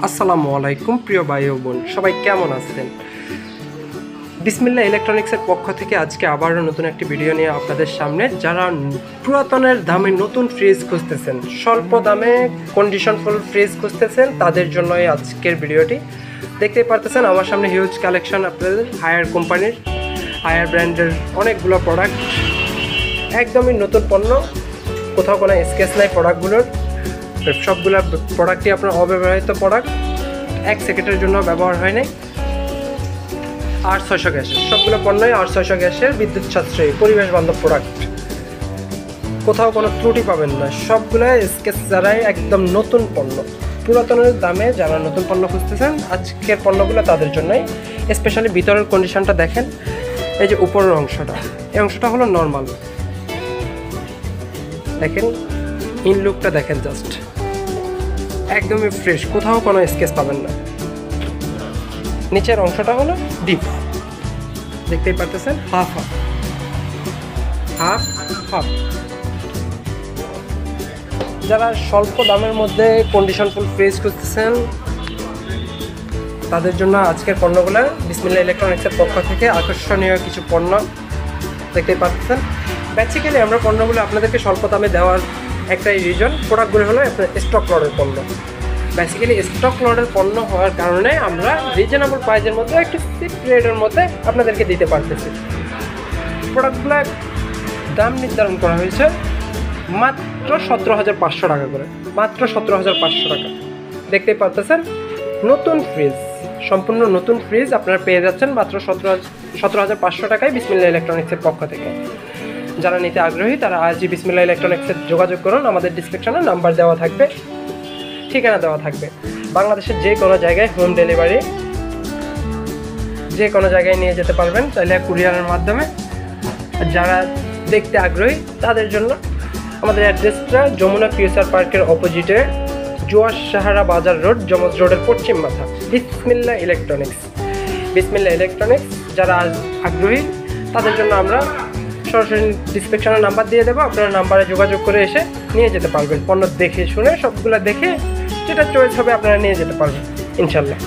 আসসালামু আলাইকুম প্রিয় ভাই ও বোন, সবাই কেমন আছেন? বিসমিল্লাহ ইলেকট্রনিক্সের পক্ষ থেকে আজকে আবারও নতুন একটি ভিডিও নিয়ে আপনাদের সামনে। যারা পুরাতনের দামে নতুন ফ্রিজ খুঁজতেছেন, স্বল্প দামে কন্ডিশনফুল ফ্রিজ খুঁজতেছেন, তাদের জন্যই আজকের ভিডিওটি। দেখতেই পারতেছেন আমার সামনে হিউজ কালেকশন আপনাদের হায়ার কোম্পানির, হায়ার ব্র্যান্ডের অনেকগুলো প্রোডাক্ট, একদমই নতুন পণ্য, কোথাও কোনো স্কেচ নাই প্রোডাক্টগুলোর। সবগুলো প্রোডাক্টই আপনার অব্যবহৃত প্রোডাক্ট, 1 সেকেন্ডের জন্য ব্যবহার হয় নাই। 800 গ্যাসের সবগুলো পণ্যই 800 গ্যাসের বিদ্যুৎ সাশ্রয়ী পরিবেশ বান্ধব প্রোডাক্ট, কোথাও কোনো ত্রুটি পাবেন না। সবগুলো স্কেচ ছাড়াই একদম নতুন পণ্য, পুরাতনের দামে যারা নতুন পণ্য খুঁজতেছেন আজকের পণ্যগুলো তাদের জন্যই। স্পেশালি ভিতরের কন্ডিশনটা দেখেন, এই যে উপরের অংশটা, এই অংশটা হলো নর্মাল, দেখেন ইন লুকটা দেখেন, জাস্ট একদমই ফ্রেশ, কোথাও কোনো স্কেচ পাবেন না। নিচের অংশটা হলো ডিপ, দেখতেই পারতেছেন, হাফ হাফ হাফ হাফ। যারা স্বল্প দামের মধ্যে কন্ডিশনফুল ফ্রিজ খুঁজতেছেন তাদের জন্য আজকের পণ্যগুলো বিসমিল্লাহ ইলেকট্রনিক্সের পক্ষ থেকে আকর্ষণীয় কিছু পণ্য দেখতেই পাচ্ছেন। বেসিক্যালি আমরা পণ্যগুলো আপনাদেরকে স্বল্প দামে দেওয়ার একটাই রিজন, প্রোডাক্টগুলো হলো আপনার স্টক লটের পণ্য। বেসিক্যালি স্টক লটের পণ্য হওয়ার কারণে আমরা রিজনেবল প্রাইসের মধ্যে একটু চিপ রেটের মধ্যে আপনাদেরকে দিতে পারতেছি। প্রোডাক্টগুলোর দাম নির্ধারণ করা হয়েছে মাত্র 17,500 টাকা করে, মাত্র 17,500 টাকা। দেখতেই পারতেছেন নতুন ফ্রিজ, সম্পূর্ণ নতুন ফ্রিজ আপনারা পেয়ে যাচ্ছেন মাত্র 17,500 টাকায় বিসমিল্লাহ ইলেকট্রনিক্সের পক্ষ থেকে। যারা নিতে আগ্রহী তারা আজই বিসমিল্লাহ ইলেকট্রনিক্সে যোগাযোগ করুন। আমাদের ডিসক্রিপশনে নাম্বার দেওয়া থাকবে, ঠিকানা দেওয়া থাকবে। বাংলাদেশের যে কোনো জায়গায় হোম ডেলিভারি, যে কোনো জায়গায় নিয়ে যেতে পারবেন চাইলে কুরিয়ারের মাধ্যমে। যারা দেখতে আগ্রহী তাদের জন্য আমাদের অ্যাড্রেসটা যমুনা ফিউচার পার্কের অপোজিটে, জোয়ার সাহারা বাজার রোড, যমজ রোডের পশ্চিম মাথা, বিসমিল্লাহ ইলেকট্রনিক্স। বিসমিল্লাহ ইলেকট্রনিক্স যারা আগ্রহী তাদের জন্য আমরা সরাসরি ডিসক্রিপশনে নাম্বার দিয়ে দেবো, আপনারা নাম্বারে যোগাযোগ করে এসে নিয়ে যেতে পারবেন। পণ্য দেখে শুনে সবগুলো দেখে যেটা চয়েস হবে আপনারা নিয়ে যেতে পারবেন ইনশাল্লাহ।